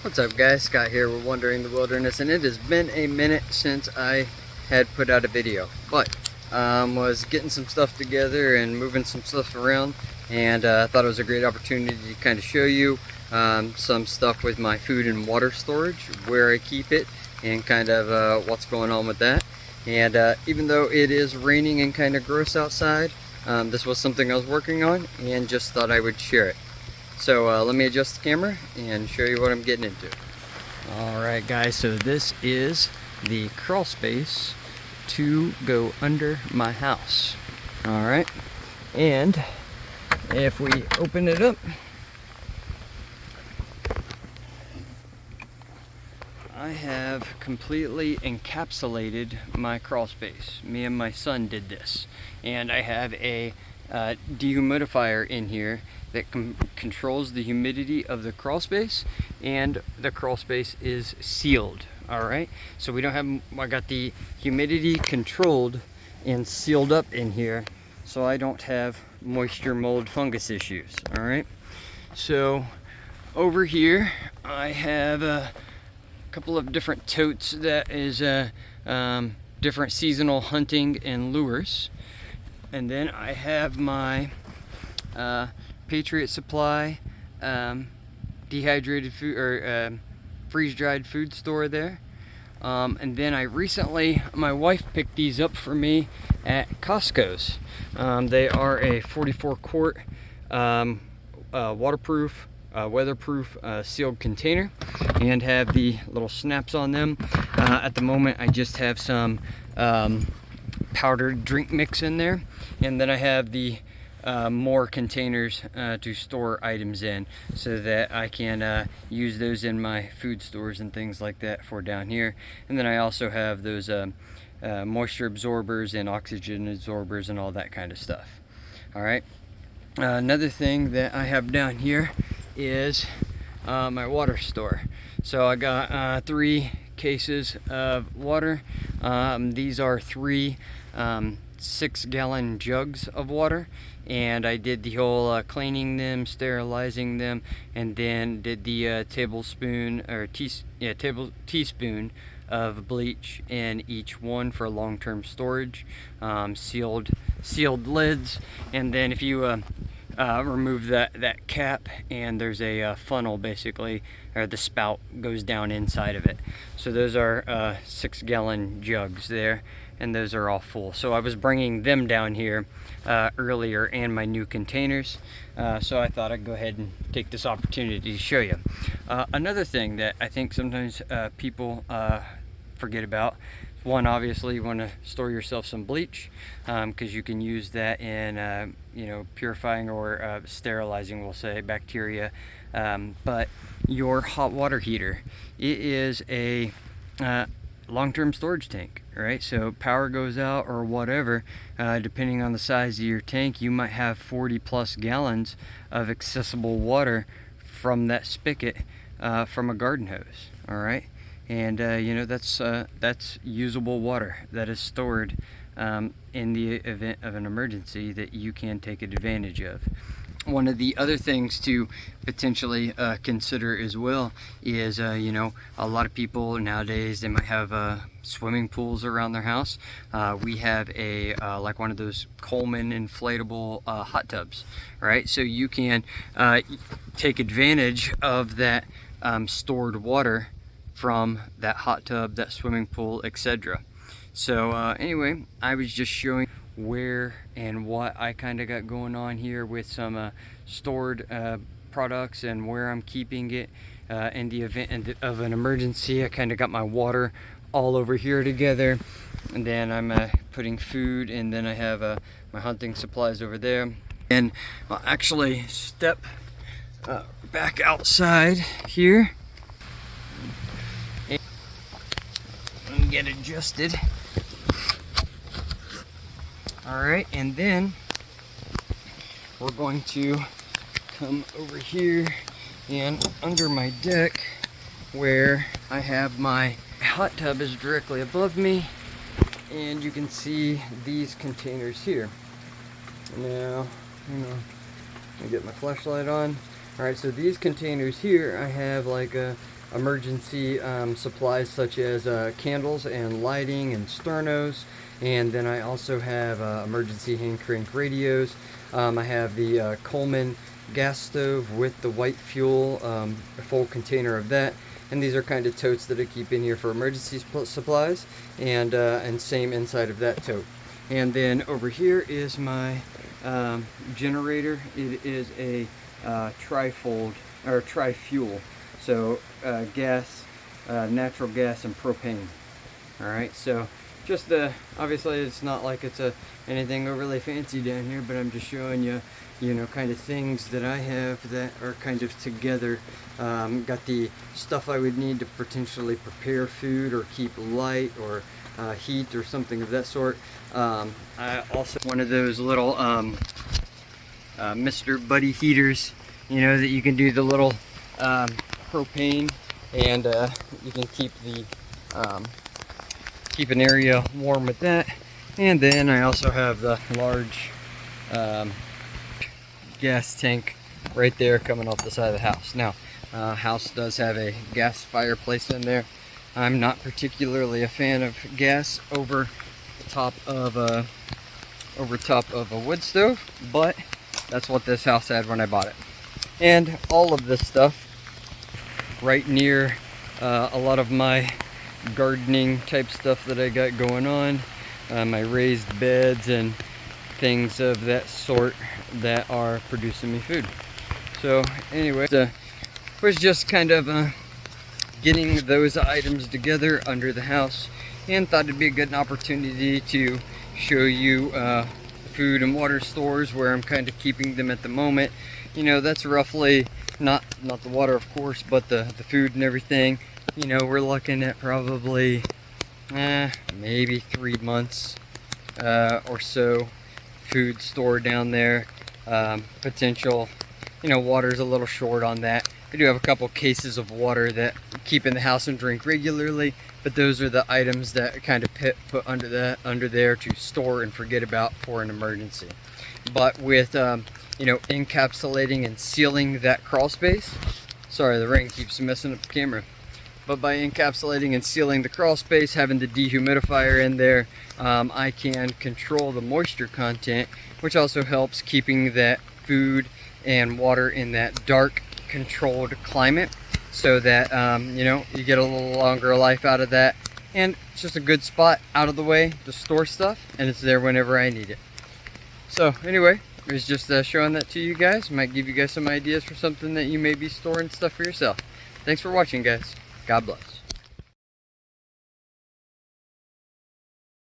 What's up guys, Scott here with Wandering the Wilderness, and it has been a minute since I had put out a video, but was getting some stuff together and moving some stuff around, and I thought it was a great opportunity to kind of show you some stuff with my food and water storage, where I keep it, and kind of what's going on with that. And even though it is raining and kind of gross outside, this was something I was working on and just thought I would share it. So let me adjust the camera and show you what I'm getting into. Alright guys, so this is the crawl space to go under my house. Alright, and if we open it up, I have completely encapsulated my crawl space. Me and my son did this, and I have a dehumidifier in here that controls the humidity of the crawl space, and the crawl space is sealed. All right, so we don't have, I got the humidity controlled and sealed up in here, so I don't have moisture, mold, fungus issues. All right, so over here I have a couple of different totes that is different seasonal hunting and lures. And then I have my Patriot Supply dehydrated food, or freeze-dried food store there. And then I recently, my wife picked these up for me at Costco's. They are a 44 quart waterproof, weatherproof sealed container, and have the little snaps on them. At the moment I just have some powdered drink mix in there, and then I have the more containers to store items in, so that I can use those in my food stores and things like that for down here. And then I also have those moisture absorbers and oxygen absorbers and all that kind of stuff. All right, another thing that I have down here is my water store. So I got 3 cases of water. These are 3 6-gallon jugs of water, and I did the whole cleaning them, sterilizing them, and then did the tablespoon or teaspoon of bleach in each one for long-term storage. Sealed lids, and then if you remove that cap, and there's a funnel basically, or the spout goes down inside of it. So those are 6-gallon jugs there, and those are all full. So I was bringing them down here earlier, and my new containers, so I thought I'd go ahead and take this opportunity to show you. Another thing that I think sometimes people forget about: one, obviously you want to store yourself some bleach, because you can use that in purifying or sterilizing, we'll say, bacteria. But your hot water heater, it is a long-term storage tank, right? So power goes out or whatever, depending on the size of your tank, you might have 40+ gallons of accessible water from that spigot, from a garden hose. All right, and that's usable water that is stored in the event of an emergency that you can take advantage of. One of the other things to potentially consider as well is, a lot of people nowadays, they might have swimming pools around their house. We have a like one of those Coleman inflatable hot tubs, right? So you can take advantage of that stored water from that hot tub, that swimming pool, etc. So anyway, I was just showing where and what I kind of got going on here with some stored products, and where I'm keeping it in the event of an emergency. I kind of got my water all over here together, and then I'm putting food, and then I have my hunting supplies over there. And I'll actually step back outside here and get adjusted. All right, and then we're going to come over here and under my deck, where I have my hot tub is directly above me, and you can see these containers here. Now, let me get my flashlight on. All right, so these containers here, I have like emergency supplies such as candles and lighting and sternos. And then I also have emergency hand crank radios. I have the Coleman gas stove with the white fuel, a full container of that. And these are kind of totes that I keep in here for emergency supplies, and same inside of that tote. And then over here is my generator. It is a trifold or tri-fuel, so gas, natural gas, and propane. All right, so just obviously it's not like it's anything overly fancy down here, but I'm just showing you, kind of things that I have that are kind of together. Got the stuff I would need to potentially prepare food or keep light or heat or something of that sort. I also one of those little Mr. Buddy heaters, that you can do the little propane, and you can keep keep an area warm with that. And then I also have the large gas tank right there coming off the side of the house. Now, house does have a gas fireplace in there. I'm not particularly a fan of gas over top of a wood stove, but that's what this house had when I bought it. And all of this stuff right near a lot of my gardening type stuff that I got going on, my raised beds and things of that sort that are producing me food. So anyway, was just kind of getting those items together under the house, and thought it'd be a good opportunity to show you food and water stores where I'm kind of keeping them at the moment. That's roughly not the water, of course, but the food and everything. We're looking at probably maybe 3 months or so food store down there. Potential, water's a little short on that. I do have a couple cases of water that keep in the house and drink regularly, but those are the items that kind of put under there to store and forget about for an emergency. But with encapsulating and sealing that crawl space, sorry, the rain keeps messing up the camera, but by encapsulating and sealing the crawl space, having the dehumidifier in there, I can control the moisture content, which also helps keeping that food and water in that dark, controlled climate, so that you get a little longer life out of that. And it's just a good spot out of the way to store stuff, and it's there whenever I need it. So anyway, I was just showing that to you guys. Might give you guys some ideas for something that you may be storing stuff for yourself. Thanks for watching, guys. God bless.